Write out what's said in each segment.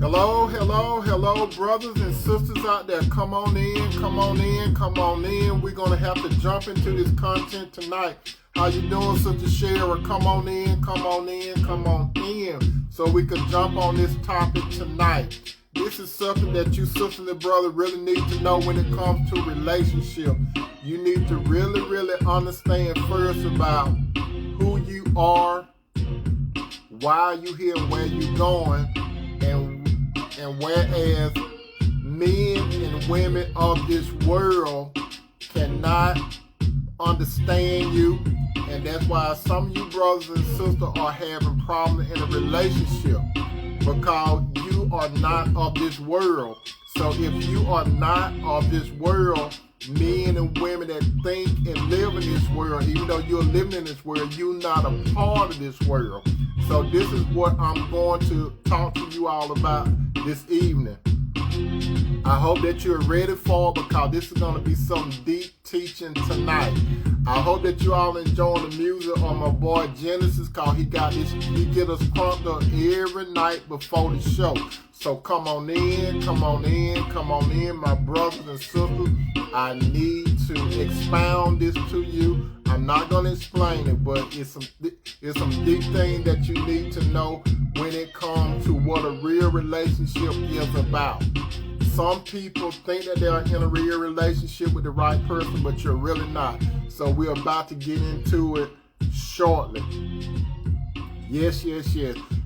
Hello, hello, hello, brothers and sisters out there. Come on in, come on in, come on in. We're going to have to jump into this content tonight. How you doing, Sister Shara? Come on in, come on in, come on in. So we can jump on this topic tonight. This is something that you, sister and brother, really need to know when it comes to relationship. You need to really understand first about who you are, why you here, and where you going, and whereas men and women of this world cannot understand you, and that's why some of you brothers and sisters are having problems in a relationship, because you are not of this world. So if you are not of this world, men and women that think and live in this world, even though you're living in this world, you're not a part of this world. So this is what I'm going to talk to you all about this evening. I hope that you're ready for it, because this is going to be some deep teaching tonight. I hope that you all enjoying the music on my boy Genesis, because he get us pumped up every night before the show. So come on in, come on in, come on in, my brothers and sisters. I need to expound this to you. I'm not going to explain it, but it's some deep things that you need to know when it comes to what a real relationship is about. Some people think that they're in a real relationship with the right person, but you're really not. So we're about to get into it shortly. Yes.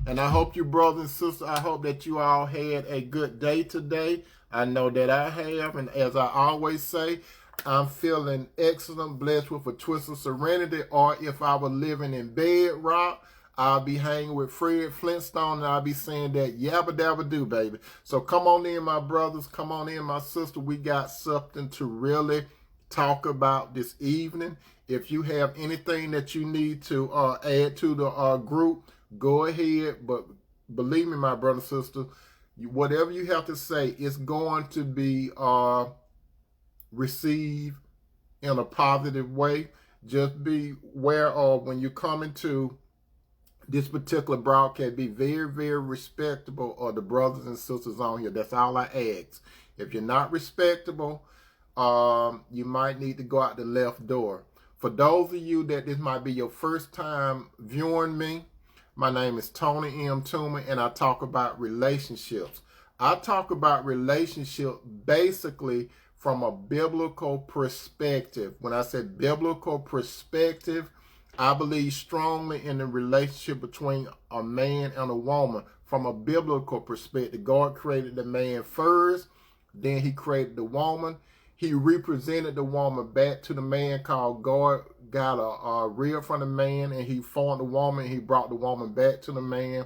And I hope you brothers and sisters, I hope that you all had a good day today. I know that I have, and as I always say, I'm feeling excellent, blessed with a twist of serenity, or if I were living in bedrock, I'll be hanging with Fred Flintstone, and I'll be saying that yabba dabba do, baby. So come on in, my brothers. Come on in, my sister. We got something to really talk about this evening. If you have anything that you need to add to the group, go ahead. But believe me, my brother and sister, whatever you have to say, it's going to be received in a positive way. Just be aware of when you come into this particular broadcast, be very respectable of the brothers and sisters on here. That's all I ask. If you're not respectable, you might need to go out the left door. For those of you that this might be your first time viewing me, my name is Tony M. Toomer, and I talk about relationships. I talk about relationships basically from a biblical perspective. When I say biblical perspective, I believe strongly in the relationship between a man and a woman from a biblical perspective. God created the man first, then he created the woman. He represented the woman back to the man, called God got a rib from the man, and he formed the woman, and he brought the woman back to the man.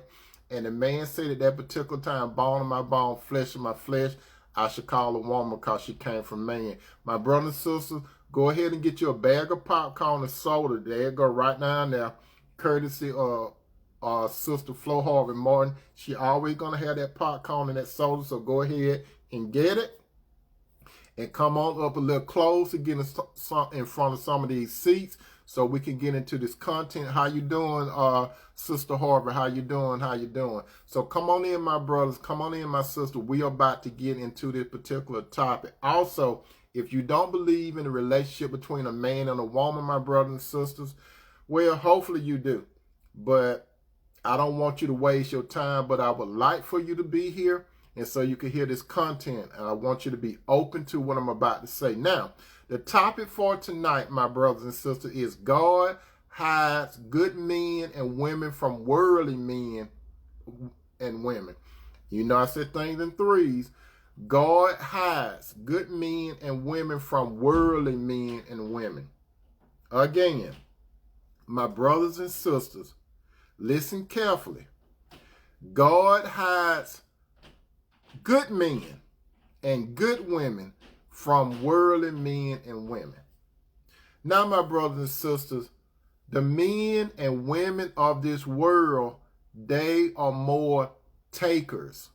And the man said at that particular time, bone of my bone, flesh of my flesh, I should call a woman because she came from man. My brothers and sisters, go ahead and get you a bag of popcorn and soda. There you go, right down there. Courtesy of Sister Flo Harvey Martin. She always going to have that popcorn and that soda, so go ahead and get it. And come on up a little closer, get in front of some of these seats so we can get into this content. How you doing, Sister Harvey? How you doing? How you doing? So come on in, my brothers. Come on in, my sister. We are about to get into this particular topic. Also, if you don't believe in the relationship between a man and a woman, my brothers and sisters, well, hopefully you do. But I don't want you to waste your time, but I would like for you to be here, and so you can hear this content, and I want you to be open to what I'm about to say. Now, the topic for tonight, my brothers and sisters, is God hides good men and women from worldly men and women. You know, I said things in threes. God hides good men and women from worldly men and women. Again, my brothers and sisters, listen carefully. God hides good men and good women from worldly men and women. Now, my brothers and sisters, the men and women of this world, they are more takers.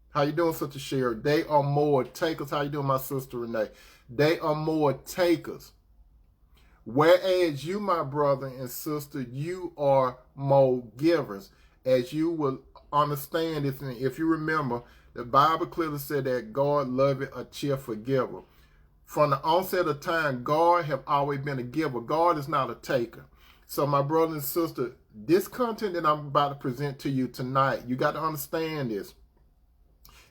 How you doing, Sister Sherry? They are more takers. How you doing, my sister Renee? They are more takers. Whereas you, my brother and sister, you are more givers. As you will understand this. And if you remember, the Bible clearly said that God loveth a cheerful giver. From the onset of time, God have always been a giver. God is not a taker. So my brother and sister, this content that I'm about to present to you tonight, you got to understand this.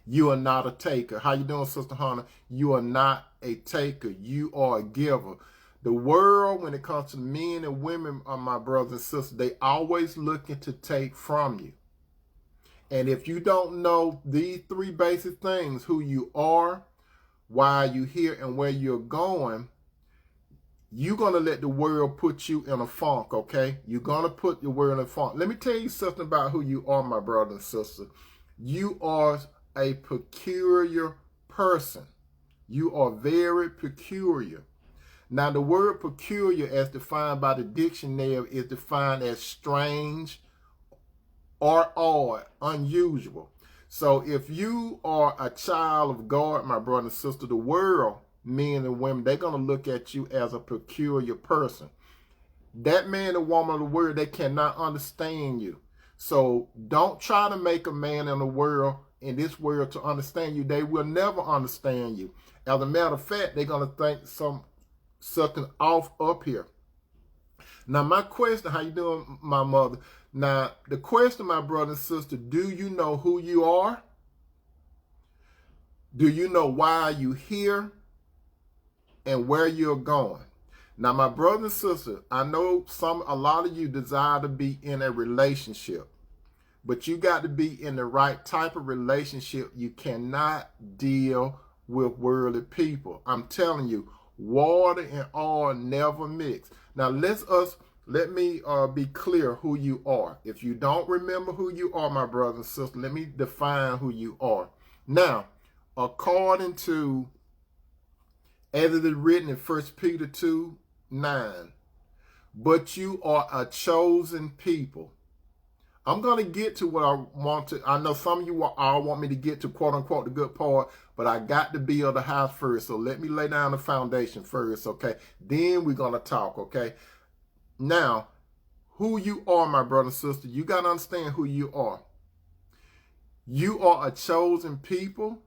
You are not a taker. How you doing, Sister Hannah? You are not a taker. You are a giver. The world, when it comes to men and women, my brothers and sisters, they always looking to take from you. And if you don't know these three basic things, who you are, why you're here, and where you're going, you're going to let the world put you in a funk, okay? You're going to put the world in a funk. Let me tell you something about who you are, my brother and sister. You are a peculiar person. You are very peculiar. Now, the word peculiar, as defined by the dictionary, is defined as strange or odd, unusual. So if you are a child of God, my brother and sister, the world, men and women, they're going to look at you as a peculiar person. That man and woman of the world, they cannot understand you. So don't try to make a man in this world to understand you. They will never understand you. As a matter of fact, they're going to think something off up here. Now, my question, how you doing, my mother? Now, the question, my brother and sister, do you know who you are? Do you know why you're here and where you're going? Now, my brother and sister, I know a lot of you desire to be in a relationship, but you got to be in the right type of relationship. You cannot deal with worldly people. I'm telling you, water and oil never mix. Now, let me be clear who you are. If you don't remember who you are, my brother and sister, let me define who you are. Now, according to, as it is written in 1 Peter 2:9, but you are a chosen people. I'm going to get to what I want to. I know some of you all want me to get to, quote unquote, the good part, but I got to build the house first. So let me lay down the foundation first, okay? Then we're going to talk, okay? Now, who you are, my brother and sister, you got to understand who you are. You are a chosen people.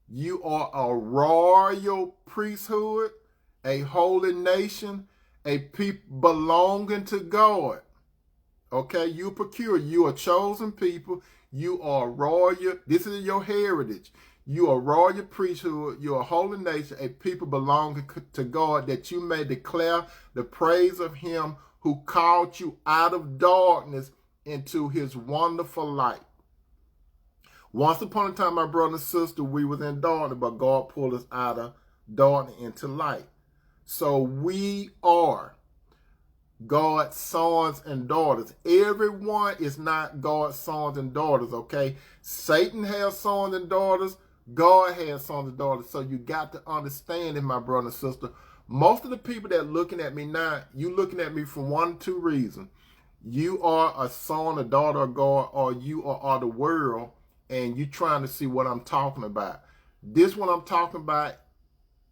You are a royal priesthood, a holy nation, a people belonging to God. Okay, you're peculiar. You are chosen people. You are royal. This is your heritage. You are royal priesthood. You are a holy nation, a people belonging to God, that you may declare the praise of him who called you out of darkness into his wonderful light. Once upon a time, my brother and sister, we was in darkness, but God pulled us out of darkness into light. So we are God's sons and daughters. Everyone is not God's sons and daughters, okay? Satan has sons and daughters. God has sons and daughters. So you got to understand it, my brother and sister. Most of the people that are looking at me now, you looking at me for one of two reasons. You are a son or daughter of God, or you are the world, and you trying to see what I'm talking about. This one I'm talking about,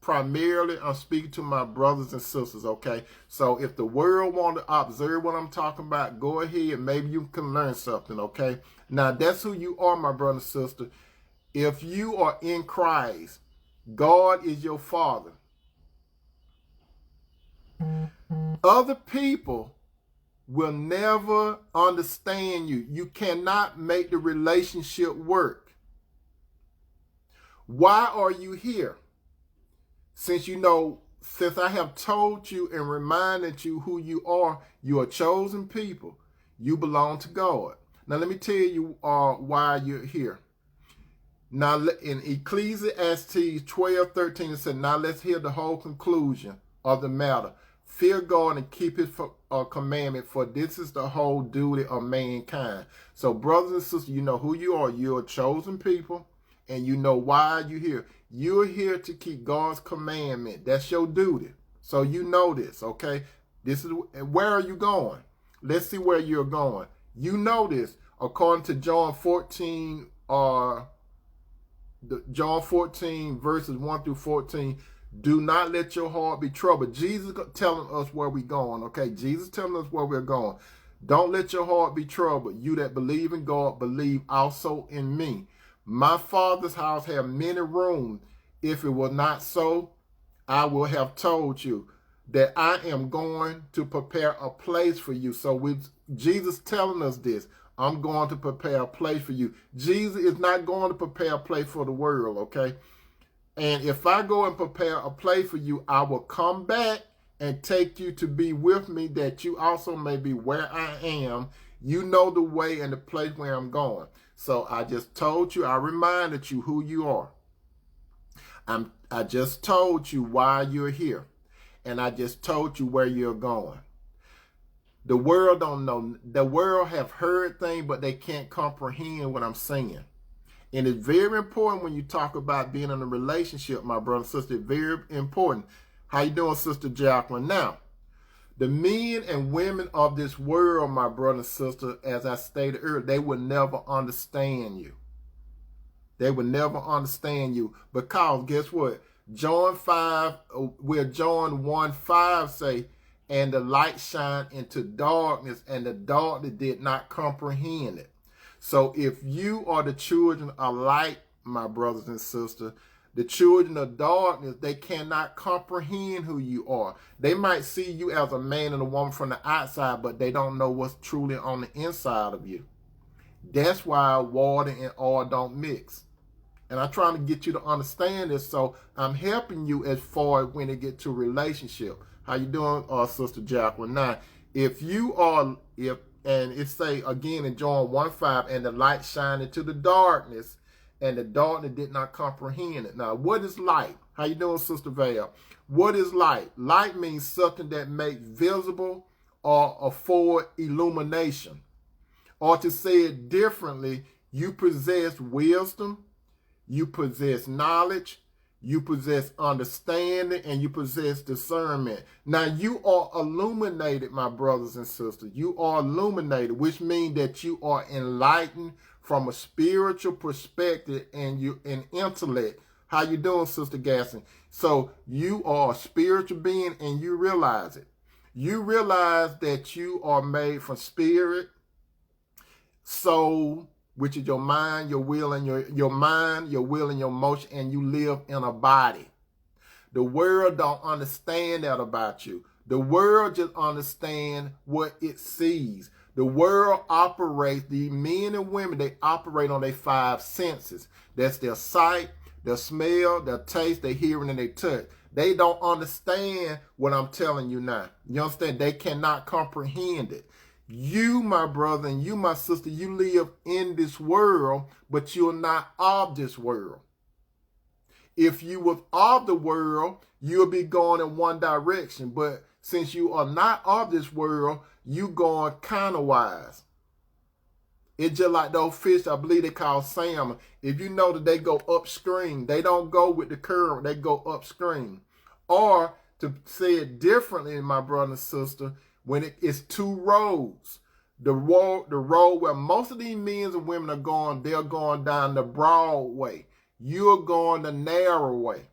primarily, I'm speaking to my brothers and sisters, okay? So if the world want to observe what I'm talking about, go ahead. Maybe you can learn something, okay? Now, that's who you are, my brother and sister. If you are in Christ, God is your Father. Other people will never understand you. You cannot make the relationship work. Why are you here? Since I have told you and reminded you who you are a chosen people. You belong to God. Now, let me tell you why you're here. Now, in Ecclesiastes 12:13, it said, now let's hear the whole conclusion of the matter. Fear God and keep his commandment, for this is the whole duty of mankind. So, brothers and sisters, you know who you are. You're a chosen people, and you know why you're here. You're here to keep God's commandment. That's your duty. So you know this, okay? Where are you going? Let's see where you're going. You know this. According to John 14, John 14, verses 1 through 14, do not let your heart be troubled. Jesus telling us where we're going, okay? Jesus telling us where we're going. Don't let your heart be troubled. You that believe in God, believe also in me. My Father's house have many rooms. If it were not so, I will have told you that I am going to prepare a place for you. So with Jesus telling us this, I'm going to prepare a place for you. Jesus is not going to prepare a place for the world, okay? And if I go and prepare a place for you, I will come back and take you to be with me, that you also may be where I am. You know the way and the place where I'm going. So I just told you, I reminded you who you are. I just told you why you're here. And I just told you where you're going. The world don't know. The world have heard things, but they can't comprehend what I'm saying. And it's very important when you talk about being in a relationship, my brother and sister. It's very important. How you doing, Sister Jacqueline? Now, the men and women of this world, my brother and sister, as I stated earlier, they will never understand you. They will never understand you, because guess what? John 1:5 say, and the light shine into darkness, and the darkness did not comprehend it. So if you are the children of light, my brothers and sisters, the children of darkness, they cannot comprehend who you are. They might see you as a man and a woman from the outside, but they don't know what's truly on the inside of you. That's why water and oil don't mix. And I'm trying to get you to understand this, so I'm helping you as far as when it gets to relationship. How you doing, Sister Jacqueline? Now, if you are, and it say again in John 1:5, and the light shine into the darkness, and the darkness did not comprehend it. Now, what is light? How you doing, Sister Val? What is light? Light means something that makes visible or afford illumination. Or to say it differently, you possess wisdom, you possess knowledge, you possess understanding, and you possess discernment. Now, you are illuminated, my brothers and sisters. You are illuminated, which means that you are enlightened from a spiritual perspective and you an intellect. How you doing, Sister Gasson? So you are a spiritual being, and you realize it. You realize that you are made from spirit, soul, which is your mind, your will, and your mind, your will, and your emotion, and you live in a body. The world don't understand that about you. The world just understands what it sees. The world operates, the men and women, they operate on their 5 senses. That's their sight, their smell, their taste, their hearing, and their touch. They don't understand what I'm telling you now. You understand? They cannot comprehend it. You, my brother, and you, my sister, you live in this world, but you're not of this world. If you was of the world, you'll be going in one direction. But since you are not of this world, you going counterwise. It's just like those fish, I believe they call salmon. If you know that they go upstream, they don't go with the current, they go upstream. Or to say it differently, my brother and sister, when it is 2 roads, the road where most of these men and women are going, they're going down the broad way. You're going the narrow way,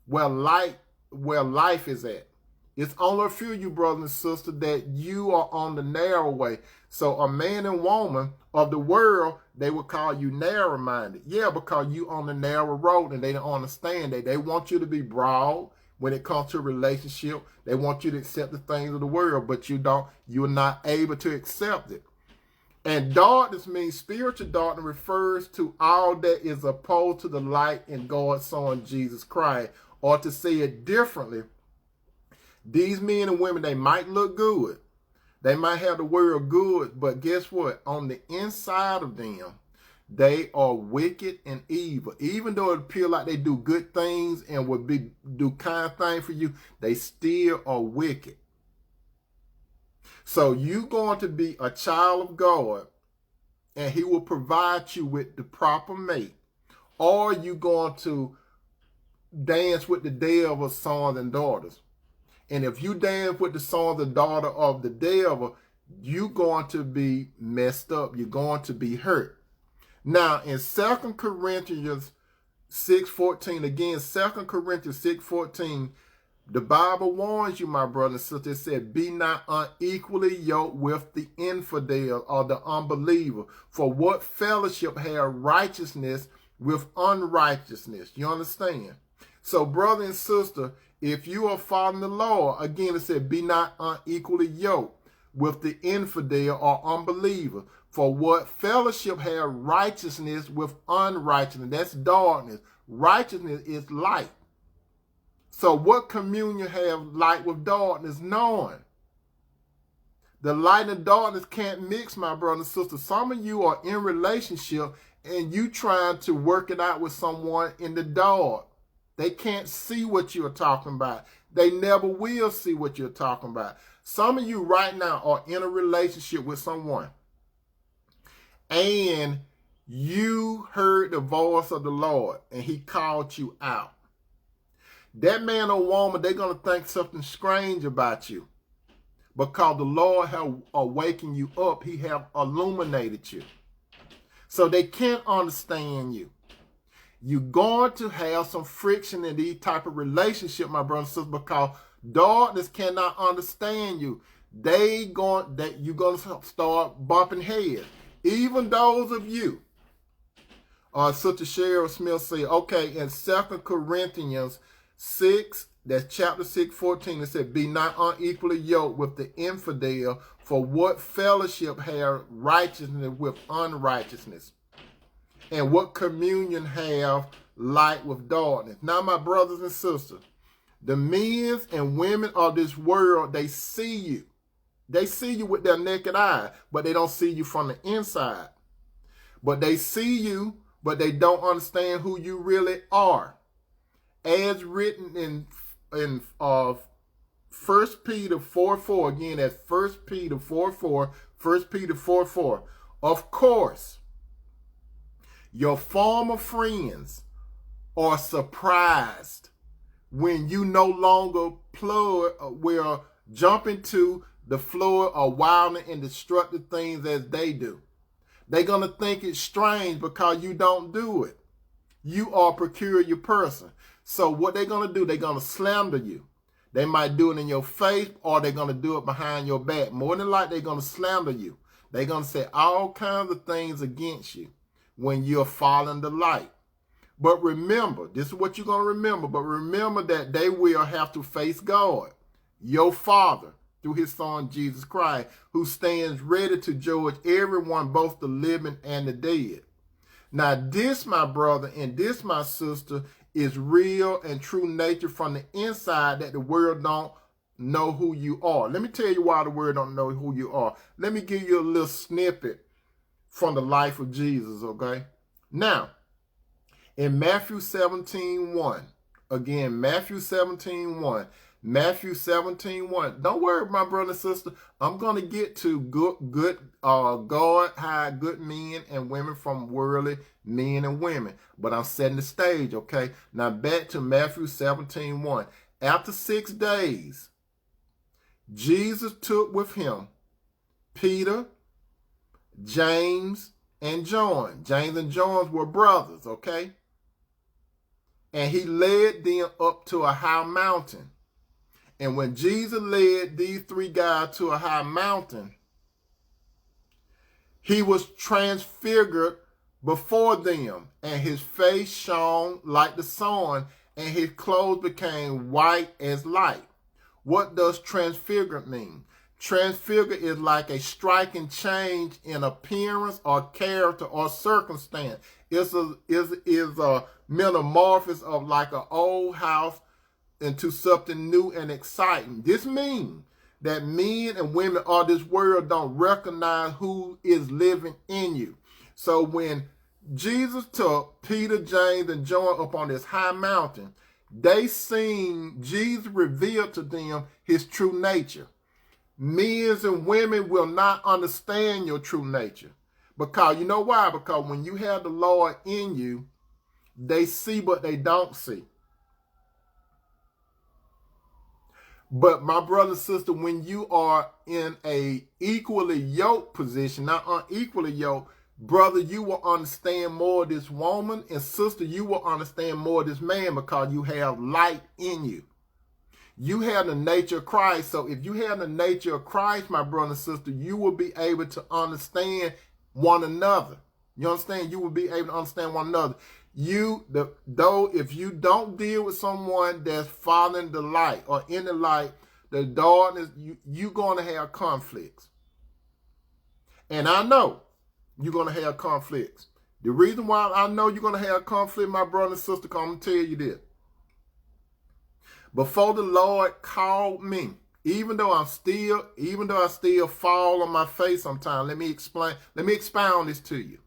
where life is at. It's only a few of you, brothers and sisters, that you are on the narrow way. So a man and woman of the world, they would call you narrow-minded. Yeah, because you on the narrow road, and they don't understand that. They want you to be broad. When it comes to a relationship, they want you to accept the things of the world, but you're not able to accept it. And darkness means spiritual darkness refers to all that is opposed to the light in God's Son, Jesus Christ. Or to say it differently, these men and women, they might look good. They might have the world good, but guess what? On the inside of them, they are wicked and evil. Even though it appears like they do good things and would do kind things for you, they still are wicked. So you're going to be a child of God, and he will provide you with the proper mate. Or you're going to dance with the devil's sons and daughters. And if you dance with the sons and daughter of the devil, you're going to be messed up. You're going to be hurt. Now, in 2 Corinthians 6:14, again, 2 Corinthians 6:14, The Bible warns you, my brother and sister. It said, be not unequally yoked with the infidel or the unbeliever. For what fellowship have righteousness with unrighteousness? You understand? So, brother and sister, if you are following the Lord, again, it said, be not unequally yoked with the infidel or unbeliever. For what fellowship have righteousness with unrighteousness? That's darkness. Righteousness is light. So what communion have light with darkness? None. The light and darkness can't mix, my brother and sister. Some of you are in relationship and you trying to work it out with someone in the dark. They can't see what you're talking about. They never will see what you're talking about. Some of you right now are in a relationship with someone and you heard the voice of the Lord and he called you out. That man or woman, they're going to think something strange about you because the Lord have awakened you up. He have illuminated you. So they can't understand you. You're going to have some friction in these type of relationship, my brothers and sisters, because darkness cannot understand you. You're going to start bumping heads. Even those of you, Sister Cheryl Smith said, okay, in 2 Corinthians 6, that's chapter 6, 14, it said, be not unequally yoked with the infidel, for what fellowship have righteousness with unrighteousness? And what communion have light with darkness? Now, my brothers and sisters, the men and women of this world, they see you. They see you with their naked eye, but they don't see you from the inside. But they see you, but they don't understand who you really are. As written in 1 Peter 4:4, again, that's 1 Peter 4:4, 1 Peter 4:4. Of course, your former friends are surprised when you no longer will jump into the floor of violent and destructive things as they do. They're going to think it's strange because you don't do it. You are a peculiar person. So what they're going to do, they're going to slander you. They might do it in your face or they're going to do it behind your back. More than likely, they're going to slander you. They're going to say all kinds of things against you when you're following the light. But remember, this is what you're going to remember, but remember that they will have to face God, your Father, through his Son, Jesus Christ, who stands ready to judge everyone, both the living and the dead. Now, this, my brother, and this, my sister, is real and true nature from the inside that the world don't know who you are. Let me tell you why the world don't know who you are. Let me give you a little snippet from the life of Jesus, okay? Now, in Matthew 17:1, again, Matthew 17:1, Matthew 17:1. Don't worry, my brother and sister. I'm going to get to God hide good men and women from worldly men and women. But I'm setting the stage, okay? Now back to Matthew 17:1. After 6 days, Jesus took with him Peter, James, and John. James and John were brothers, okay? And he led them up to a high mountain. And when Jesus led these three guys to a high mountain, he was transfigured before them, and his face shone like the sun, and his clothes became white as light. What does transfigured mean? Transfigure is like a striking change in appearance or character or circumstance. It's a metamorphosis of like an old house into something new and exciting. This means that men and women of this world don't recognize who is living in you. So when Jesus took Peter, James, and John up on this high mountain, they seen Jesus reveal to them his true nature. Men and women will not understand your true nature. Because you know why? Because when you have the Lord in you, they see but they don't see. But my brother and sister, when you are in a equally yoked position, not unequally yoked, brother, you will understand more of this woman, and sister, you will understand more of this man because you have light in you. You have the nature of Christ. So if you have the nature of Christ, my brother and sister, you will be able to understand one another. You understand? You will be able to understand one another. Though if you don't deal with someone that's following the light or in the light, the darkness, you're going to have conflicts. And I know you're going to have conflicts. The reason why I know you're going to have conflict, my brother and sister, I'm going to tell you this. Before the Lord called me, even though I still fall on my face sometimes, let me expound this to you.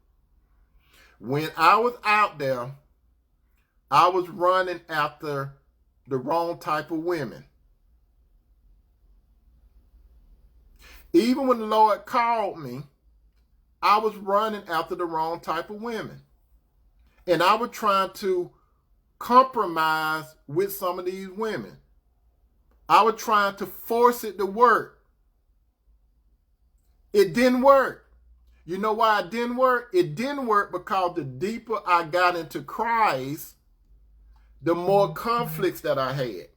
When I was out there, I was running after the wrong type of women. Even when the Lord called me, I was running after the wrong type of women. And I was trying to compromise with some of these women. I was trying to force it to work. It didn't work. You know why it didn't work? It didn't work because the deeper I got into Christ, the more conflicts that I had.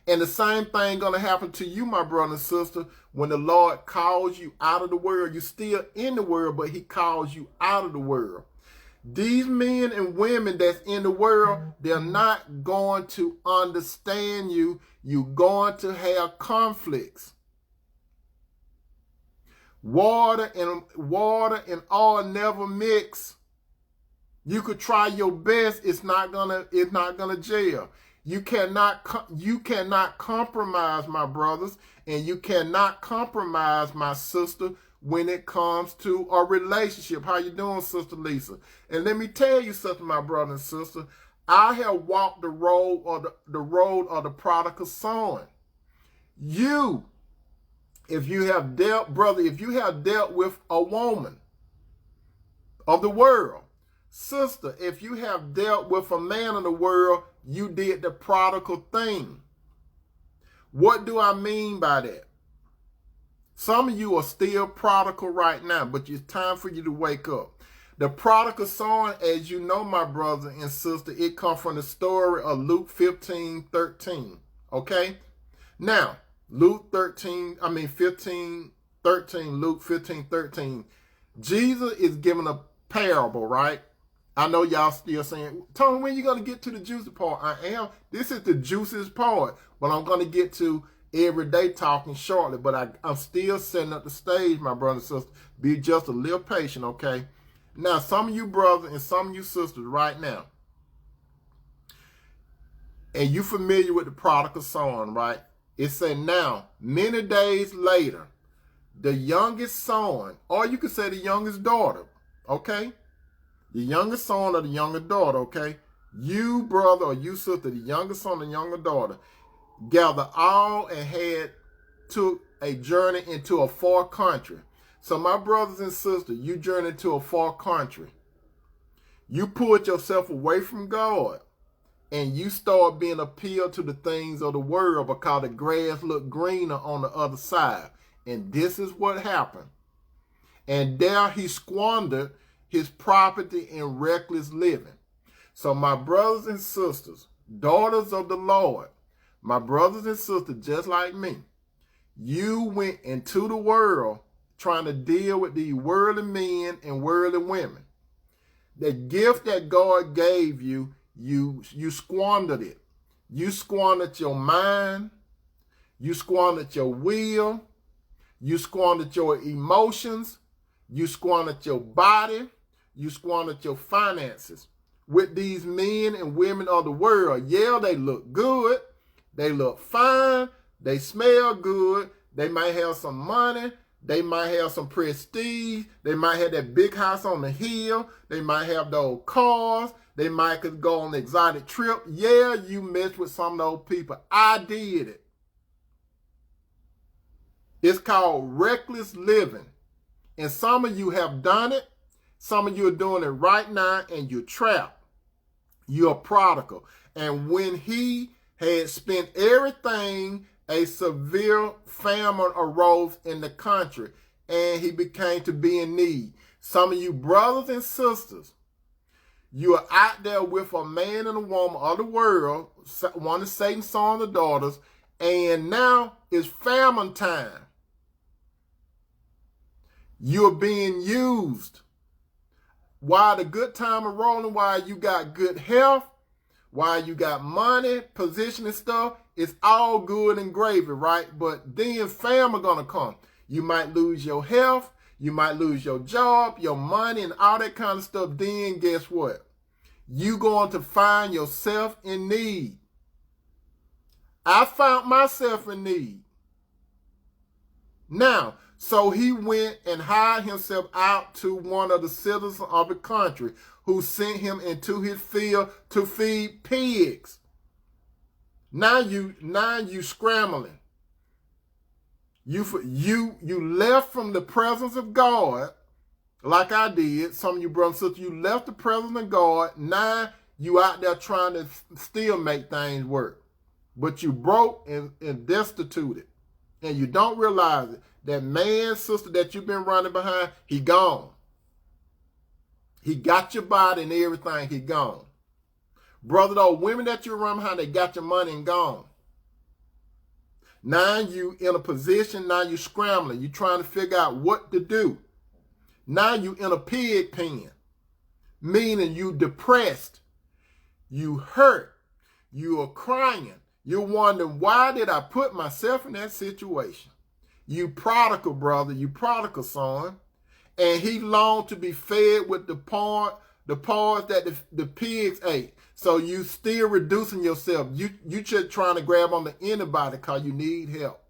And the same thing going to happen to you, my brother and sister, when the Lord calls you out of the world. You're still in the world, but he calls you out of the world. These men and women that's in the world, they're not going to understand you. You're going to have conflicts. Water and oil never mix. You could try your best. It's not gonna gel. You cannot compromise, my brothers, and you cannot compromise, my sister, when it comes to a relationship. How you doing, Sister Lisa? And let me tell you something, my brother and sister. I have walked the road of the prodigal son. If you have dealt with a woman of the world, sister, if you have dealt with a man of the world, you did the prodigal thing. What do I mean by that? Some of you are still prodigal right now, but it's time for you to wake up. The prodigal son, as you know, my brother and sister, it comes from the story of Luke 15:13. Okay? Now, Luke 15:13. Jesus is giving a parable, right? I know y'all still saying, Tony, when you going to get to the juicy part? I am. This is the juiciest part, but I'm going to get to everyday talking shortly, but I'm still setting up the stage, my brother and sister. Be just a little patient, okay? Now, some of you brothers and some of you sisters right now, and you familiar with the prodigal son, right? It said, now, many days later, the youngest son, or you could say the youngest daughter, okay? The youngest son or the younger daughter, okay? You, brother, or you, sister, the youngest son or younger daughter, gather all and took a journey into a far country. So my brothers and sisters, you journeyed to a far country. You pulled yourself away from God. And you start being appealed to the things of the world because the grass looked greener on the other side. And this is what happened. And there he squandered his property in reckless living. So my brothers and sisters, daughters of the Lord, my brothers and sisters just like me, you went into the world trying to deal with these worldly men and worldly women. The gift that God gave you, you squandered it. You squandered your mind. You squandered your will. You squandered your emotions. You squandered your body. You squandered your finances with these men and women of the world. Yeah, they look good. They look fine. They smell good. They might have some money. They might have some prestige. They might have that big house on the hill. They might have those cars. They might could go on an exotic trip. Yeah, you messed with some of those people. I did it. It's called reckless living. And some of you have done it. Some of you are doing it right now, and you're trapped. You're a prodigal. And when he had spent everything, a severe famine arose in the country, and he became to be in need. Some of you brothers and sisters, You're out there with a man and a woman of the world, one of Satan's sons and daughters, and now it's famine time. You're being used. While the good time is rolling, while you got good health, while you got money, position and stuff, it's all good and gravy, right? But then famine gonna come. You might lose your health, you might lose your job, your money, and all that kind of stuff. Then guess what? You going to find yourself in need. I found myself in need. Now, so he went and hired himself out to one of the citizens of the country who sent him into his field to feed pigs. Now you scrambling. You left from the presence of God, like I did. Some of you brothers and sisters, you left the presence of God. Now you out there trying to still make things work. But you broke and destituted. And you don't realize it. That man, sister, that you've been running behind, he gone. He got your body and everything, he gone. Brother, those women that you run behind, they got your money and gone. Now you in a position, now you scrambling. You trying to figure out what to do. Now you in a pig pen. Meaning you depressed. You hurt. You are crying. You're wondering, why did I put myself in that situation? You prodigal brother, you prodigal son. And he longed to be fed with the parts that the pigs ate. So you still reducing yourself. You just trying to grab onto anybody because you need help.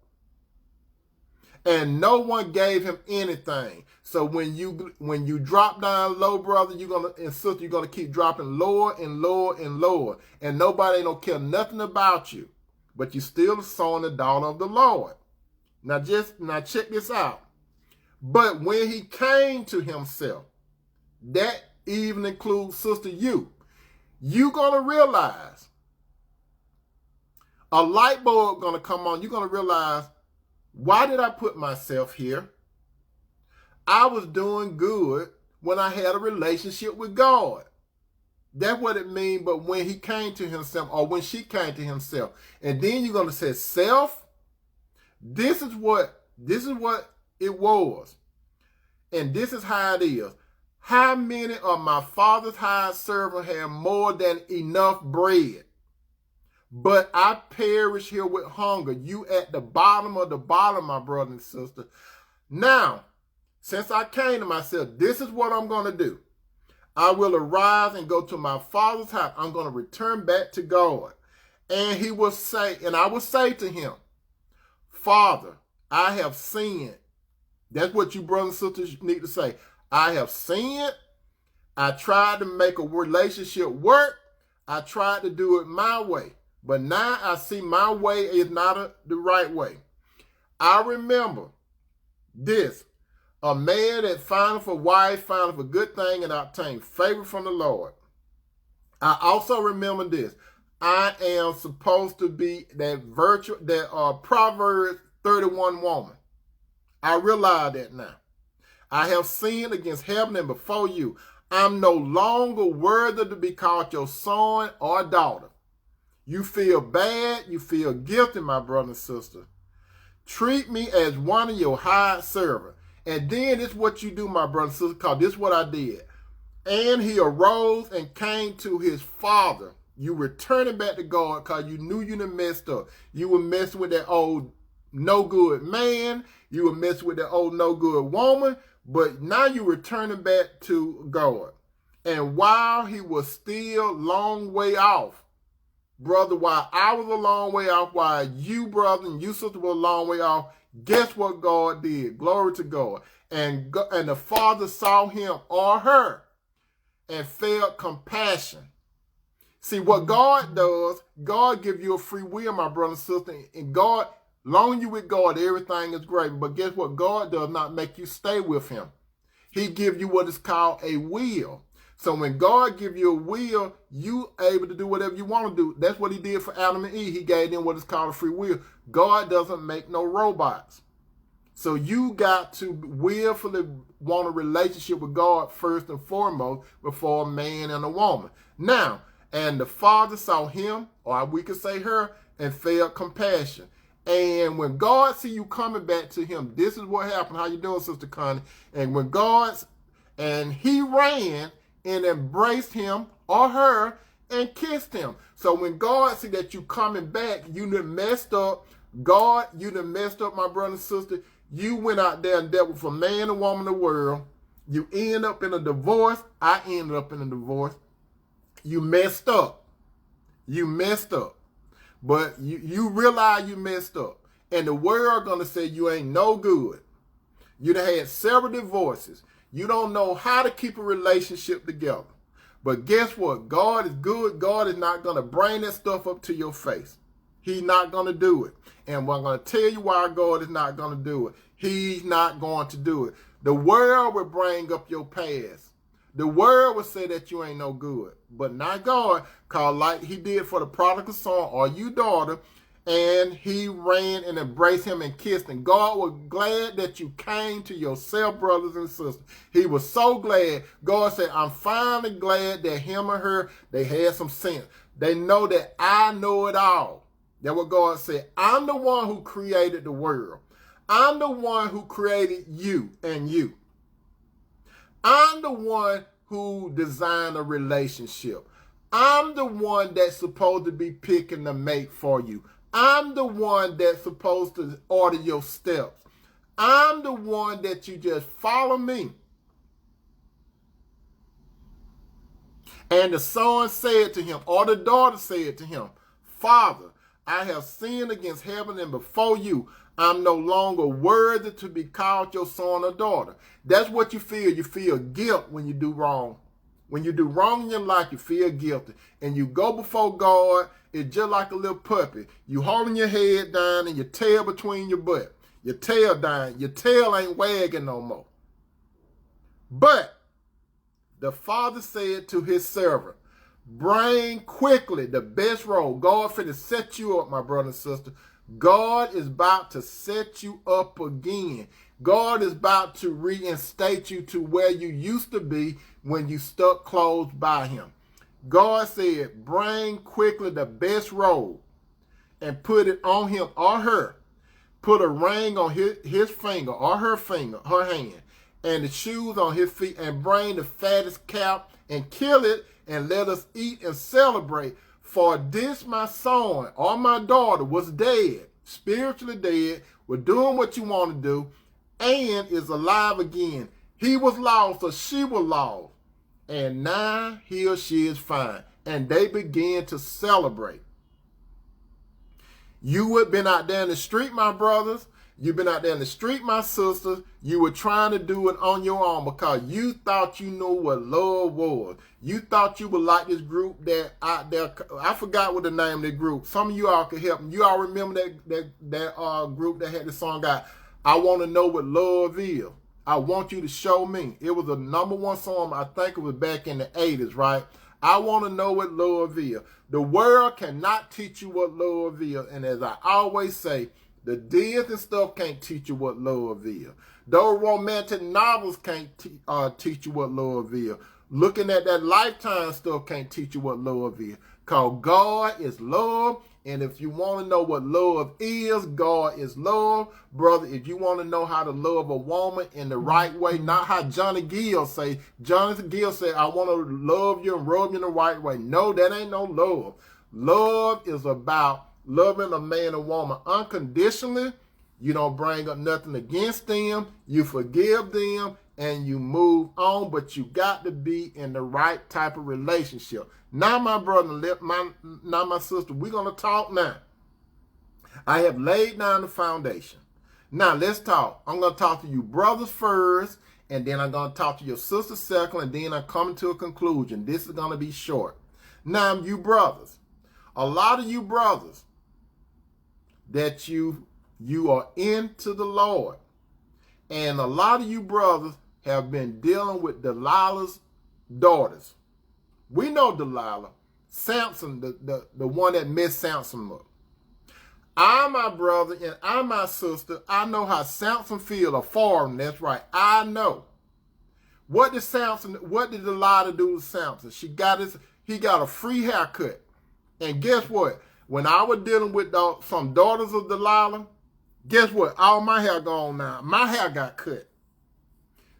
And no one gave him anything. So when you drop down low, brother, you're gonna keep dropping lower and lower and lower. And nobody don't care nothing about you. But you still the son and daughter of the Lord. Now check this out. But when he came to himself, that even includes sister you gonna realize a light bulb gonna come on. You're gonna realize, why did I put myself here? I was doing good when I had a relationship with God. That's what it means. But when he came to himself, or when she came to himself, and then you're gonna say, self, this is what it was. And this is how it is. How many of my father's hired servants have more than enough bread? But I perish here with hunger. You at the bottom of the bottom, my brother and sister. Now, since I came to myself, this is what I'm going to do. I will arise and go to my father's house. I'm going to return back to God. And he will say, and I will say to him, Father, I have sinned. That's what you brothers and sisters need to say. I have sinned. I tried to make a relationship work. I tried to do it my way. But now I see my way is not the right way. I remember this. A man that findeth a wife findeth a good thing and obtain favor from the Lord. I also remember this. I am supposed to be that Proverbs 31 woman. I realize that now. I have sinned against heaven and before you. I'm no longer worthy to be called your son or daughter. You feel bad. You feel guilty, my brother and sister. Treat me as one of your hired servants. And then it's what you do, my brother and sister, because this is what I did. And he arose and came to his father. You returning back to God because you knew you done messed up. You were messing with that old no good man. You were messing with that old no good woman. But now you returning back to God. And while he was still long way off, brother, while I was a long way off, while you, brother, and you, sister, were a long way off, guess what God did? Glory to God. And the father saw him or her and felt compassion. See, what God does, God gives you a free will, my brother and sister. And God, long you with God, everything is great. But guess what? God does not make you stay with him. He gives you what is called a will. So when God gives you a will, you able to do whatever you want to do. That's what he did for Adam and Eve. He gave them what is called a free will. God doesn't make no robots. So you got to willfully want a relationship with God first and foremost before a man and a woman. Now, and the father saw him, or we could say her, and felt compassion. And when God see you coming back to him, this is what happened. How you doing, Sister Connie? And when and he ran and embraced him or her and kissed him. So when God see that you coming back, you done messed up. God, you done messed up, my brother and sister. You went out there and dealt with a man and woman of the world. You end up in a divorce. I ended up in a divorce. You messed up. You messed up. But you realize you messed up. And the world going to say you ain't no good. You done had several divorces. You don't know how to keep a relationship together. But guess what? God is good. God is not going to bring that stuff up to your face. He's not going to do it. And I'm going to tell you why God is not going to do it. He's not going to do it. The world will bring up your past. The world will say that you ain't no good. But not God, because like he did for the prodigal son or you daughter, and he ran and embraced him and kissed him. God was glad that you came to yourself, brothers and sisters. He was so glad. God said, I'm finally glad that him or her, they had some sense. They know that I know it all. That's what God said. I'm the one who created the world. I'm the one who created you and you. I'm the one who designed a relationship. I'm the one that's supposed to be picking the mate for you. I'm the one that's supposed to order your steps. I'm the one that you just follow me. And the son said to him, or the daughter said to him, Father, I have sinned against heaven and before you. I'm no longer worthy to be called your son or daughter. That's what you feel. You feel guilt when you do wrong. When you do wrong in your life, you feel guilty. And you go before God, it's just like a little puppy. You holding your head down and your tail between your butt. Your tail down. Your tail ain't wagging no more. But the father said to his servant, bring quickly the best robe. God finna set you up, my brother and sister. God is about to set you up again. God is about to reinstate you to where you used to be when you stuck close by him. God said, bring quickly the best robe and put it on him or her. Put a ring on his finger or her hand, and the shoes on his feet, and bring the fattest calf and kill it, and let us eat and celebrate. For this my son or my daughter was dead, spiritually dead, was doing what you want to do, and is alive again. He was lost or she was lost, and now he or she is fine. And they began to celebrate. You had been out there in the street, my brothers. You've been out there in the street, my sisters. You were trying to do it on your own because you thought you knew what love was. You thought you were like this group that out there. I forgot what the name of the group. Some of you all could help me. You all remember that group that had the song out, I Want to Know What Love Is. I want you to show me. It was a #1 song. I think it was back in the 80s, right? I want to know what love is. The world cannot teach you what love is. And as I always say, the Disney stuff can't teach you what love is. Those romantic novels can't teach you what love is. Looking at that Lifetime stuff can't teach you what love is. Because God is love. And if you want to know what love is, God is love. Brother, if you want to know how to love a woman in the right way, not how Johnny Gill say. Johnny Gill said, I want to love you and rub you in the right way. No, that ain't no love. Love is about loving a man or woman unconditionally. You don't bring up nothing against them. You forgive them and you move on. But you got to be in the right type of relationship. Now, my brother, now my sister, we're going to talk now. I have laid down the foundation. Now, let's talk. I'm going to talk to you brothers first, and then I'm going to talk to your sister second, and then I'm coming to a conclusion. This is going to be short. Now, you brothers, a lot of you brothers that you are into the Lord, and a lot of you brothers have been dealing with Delilah's daughters. We know Delilah, Samson, the one that messed Samson up. I, my brother, and I, my sister, I know how Samson feel a foreign. That's right. I know. What did Delilah do to Samson? He got a free haircut. And guess what? When I was dealing with some daughters of Delilah, guess what? All my hair gone now. My hair got cut.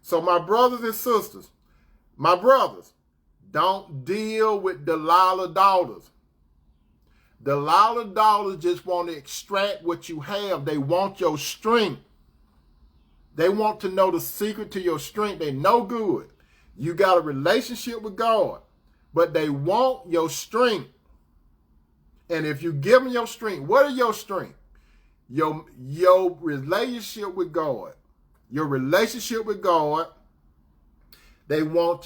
So my brothers and sisters, my brothers, don't deal with Delilah daughters. Delilah daughters just want to extract what you have. They want your strength. They want to know the secret to your strength. They know good. You got a relationship with God, but they want your strength. And if you give them your strength, what are your strength? Your relationship with God. Your relationship with God. They want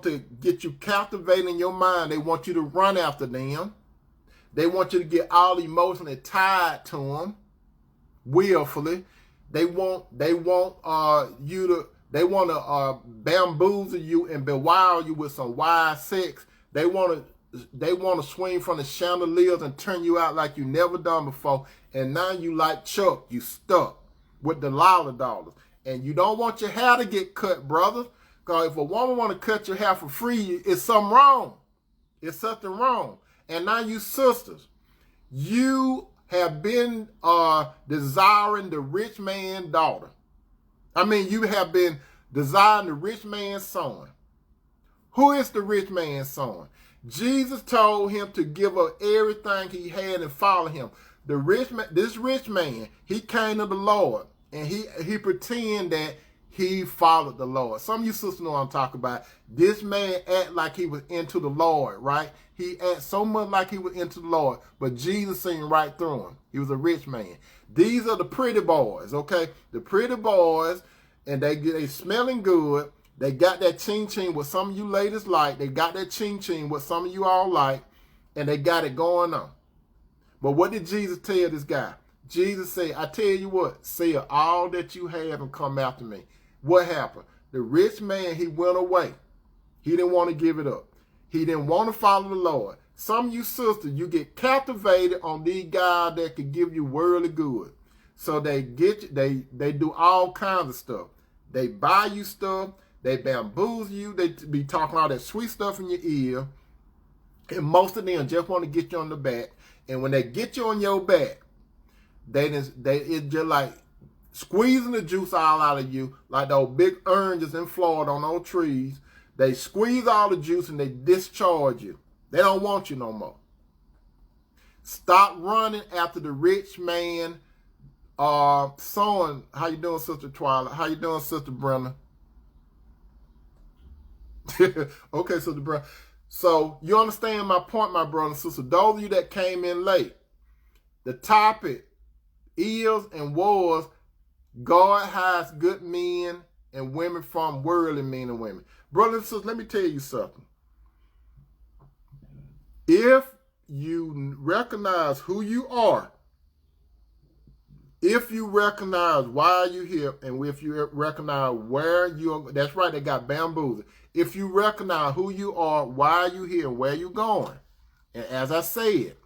to get you captivated in your mind. They want you to run after them. They want you to get all emotionally tied to them, willfully. They want to bamboozle you and beguile you with some wild sex. They want to swing from the chandeliers and turn you out like you never done before. And now you like Chuck, you stuck with the Delilah daughters. And you don't want your hair to get cut, brothers. Because if a woman want to cut your hair for free, it's something wrong. It's something wrong. And now you sisters, you have been desiring the rich man's daughter. I mean, you have been desiring the rich man's son. Who is the rich man's son? Jesus told him to give up everything he had and follow him. This rich man, he came to the Lord and he pretended that he followed the Lord. Some of you sisters know what I'm talking about. This man act like he was into the Lord, right? He act so much like he was into the Lord, but Jesus seen right through him. He was a rich man. These are the pretty boys, okay? The pretty boys, and they smelling good. They got that ching-ching what some of you ladies like. They got that ching-ching what some of you all like, and they got it going on. But what did Jesus tell this guy? Jesus said, I tell you what, sell all that you have and come after me. What happened? The rich man, he went away. He didn't want to give it up. He didn't want to follow the Lord. Some of you sisters, you get captivated on these guys that could give you worldly good. So they do all kinds of stuff. They buy you stuff. They bamboozle you. They be talking all that sweet stuff in your ear. And most of them just want to get you on the back. And when they get you on your back, it's just like squeezing the juice all out of you, like those big oranges in Florida on those trees. They squeeze all the juice and they discharge you. They don't want you no more. Stop running after the rich man son. How you doing, Sister Twyla? How you doing, Sister Brenda? Okay, Sister Brenda. So you understand my point, my brother and sister. Those of you that came in late, the topic is and was God hides good men and women from worldly men and women. Brothers and sisters, let me tell you something. If you recognize who you are, if you recognize why you're here, and if you recognize where you're, that's right, they got bamboozled. If you recognize who you are, why you're here, where you're going, and as I said,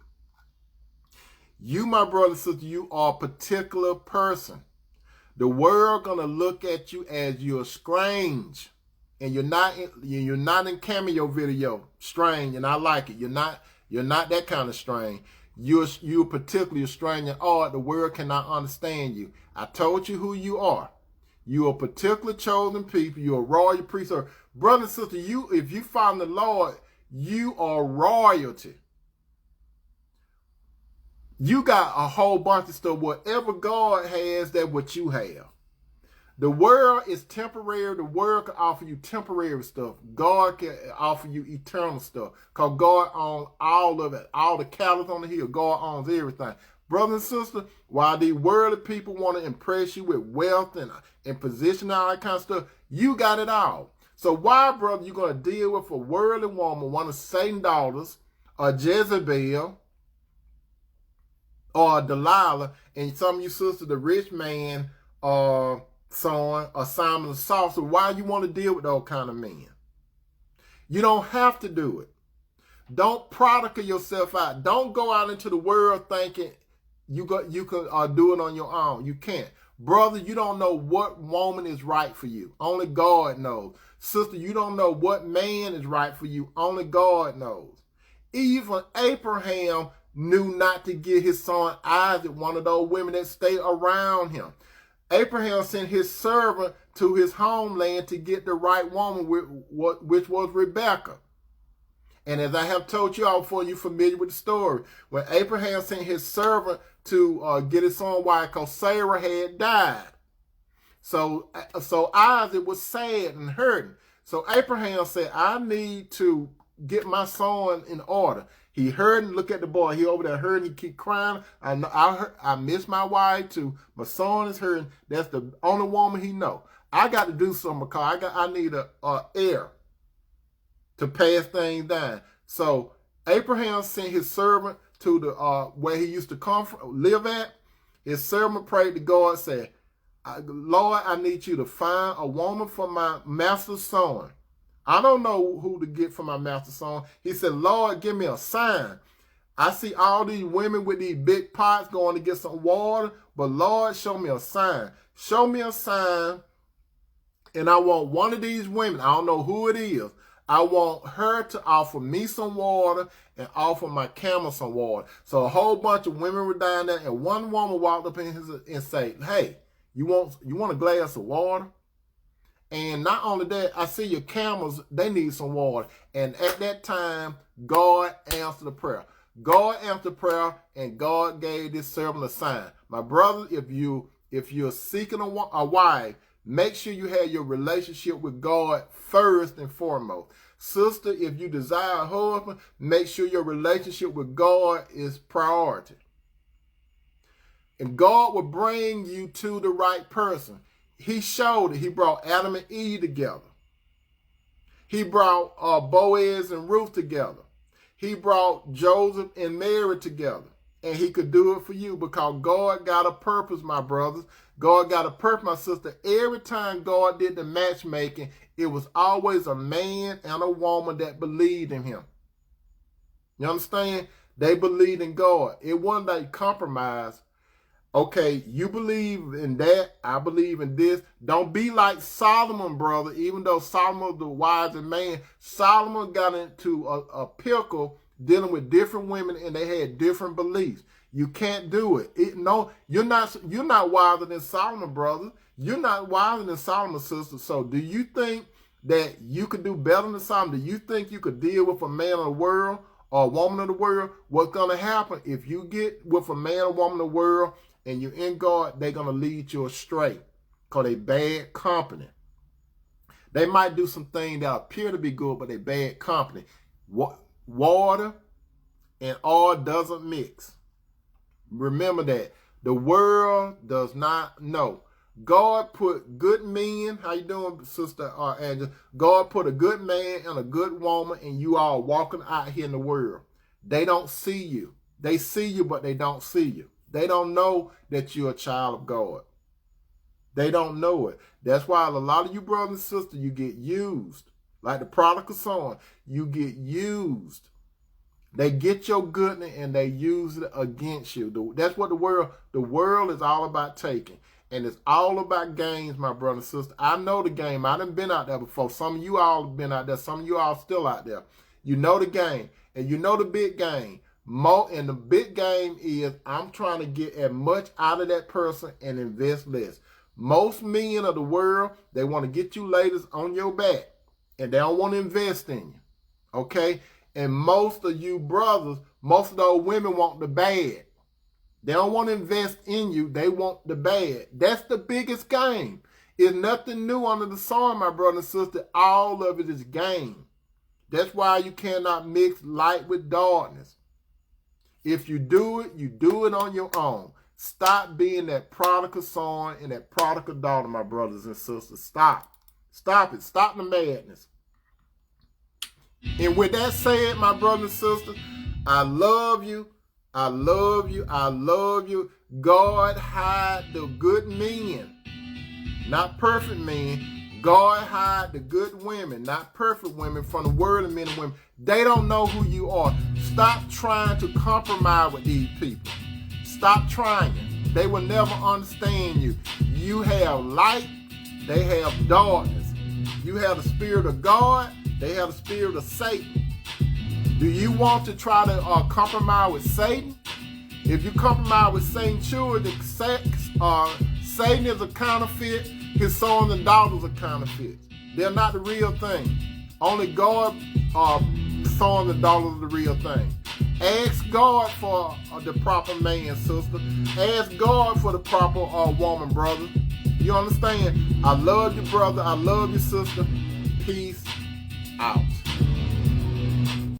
you, my brother and sister, you are a particular person. The world gonna look at you as you're strange, and you're not in cameo video strange, and I like it. You're not that kind of strange. You're particularly strange and odd. The world cannot understand you. I told you who you are. You're a particular chosen people. You're a royal priesthood. Brother and sister, if you follow the Lord, you are royalty. You got a whole bunch of stuff. Whatever God has, that's what you have. The world is temporary. The world can offer you temporary stuff. God can offer you eternal stuff. Because God owns all of it. All the cattle on the hill. God owns everything. Brothers and sisters, while these worldly people want to impress you with wealth and position and all that kind of stuff, you got it all. So why, brother, you going to deal with a worldly woman, one of Satan's daughters, a Jezebel, or Delilah, and some of you sisters, the rich man, son, or Simon the Sorcerer? Why you want to deal with those kind of men? You don't have to do it. Don't prodigal yourself out. Don't go out into the world thinking you could do it on your own. You can't. Brother, you don't know what woman is right for you. Only God knows. Sister, you don't know what man is right for you. Only God knows. Even Abraham knew not to give his son Isaac, one of those women that stayed around him. Abraham sent his servant to his homeland to get the right woman, which was Rebekah. And as I have told you all before, you're familiar with the story. When Abraham sent his servant to get his son wife, because Sarah had died. So Isaac was sad and hurting. So Abraham said, I need to get my son in order. He heard and look at the boy. He over there hurting. He keep crying. I miss my wife too. My son is hurting. That's the only woman he know. I got to do something because I need a heir to pass things down. So Abraham sent his servant to the where he used to live at. His servant prayed to God, said, Lord, I need you to find a woman for my master's son. I don't know who to get for my master's son. He said, Lord, give me a sign. I see all these women with these big pots going to get some water, but Lord, show me a sign. Show me a sign, and I want one of these women, I don't know who it is, I want her to offer me some water and offer my camel some water. So a whole bunch of women were down there, and one woman walked up and said, hey, you want a glass of water? And not only that, I see your camels, they need some water. And at that time, God answered the prayer. God answered prayer, and God gave this servant a sign. My brother, if you're seeking a wife, make sure you have your relationship with God first and foremost. Sister, if you desire a husband, make sure your relationship with God is priority. And God will bring you to the right person. He showed it. He brought Adam and Eve together. He brought Boaz and Ruth together. He brought Joseph and Mary together. And he could do it for you because God got a purpose, my brothers. God got a purpose, my sister. Every time God did the matchmaking, it was always a man and a woman that believed in him. You understand? They believed in God. It wasn't like compromise. Okay, you believe in that, I believe in this. Don't be like Solomon, brother. Even though Solomon was the wisest man, Solomon got into a pickle dealing with different women, and they had different beliefs. You can't do it. You're not wiser than Solomon, brother. You're not wiser than Solomon, sister. So do you think that you could do better than Solomon? Do you think you could deal with a man of the world or a woman of the world? What's going to happen if you get with a man or woman of the world and you're in God, they're going to lead you astray because they bad company. They might do some things that appear to be good, but they bad company. Water and oil doesn't mix. Remember that. The world does not know. God put good men, how you doing, Sister Angela? God put a good man and a good woman, and you all walking out here in the world. They don't see you. They see you, but they don't see you. They don't know that you're a child of God. They don't know it. That's why a lot of you brothers and sisters, you get used. Like the Prodigal Son, you get used. They get your goodness and they use it against you. That's what the world is all about taking. And it's all about games, my brother and sister. I know the game. I done been out there before. Some of you all have been out there. Some of you all still out there. You know the game. And you know the big game. And the big game is I'm trying to get as much out of that person and invest less. Most men of the world, they want to get you ladies on your back. And they don't want to invest in you. Okay? And most of you brothers, most of those women want the bad. They don't want to invest in you. They want the bad. That's the biggest game. It's nothing new under the sun, my brother and sister. All of it is game. That's why you cannot mix light with darkness. If you do it on your own. Stop being that prodigal son and that prodigal daughter, my brothers and sisters. Stop. Stop it. Stop the madness. And with that said, my brothers and sisters, I love you. I love you. I love you. God hide the good men, not perfect men. God hide the good women, not perfect women, from the worldly men and women. They don't know who you are. Stop trying to compromise with these people. Stop trying. They will never understand you. You have light, they have darkness. You have the spirit of God, they have the spirit of Satan. Do you want to try to compromise with Satan? If you compromise with Satan, sure, Satan is a counterfeit. His sons and daughters are counterfeits. They're not the real thing. Only God, sons and daughters are the real thing. Ask God for the proper man, sister. Ask God for the proper woman, brother. You understand? I love you, brother. I love you, sister. Peace out.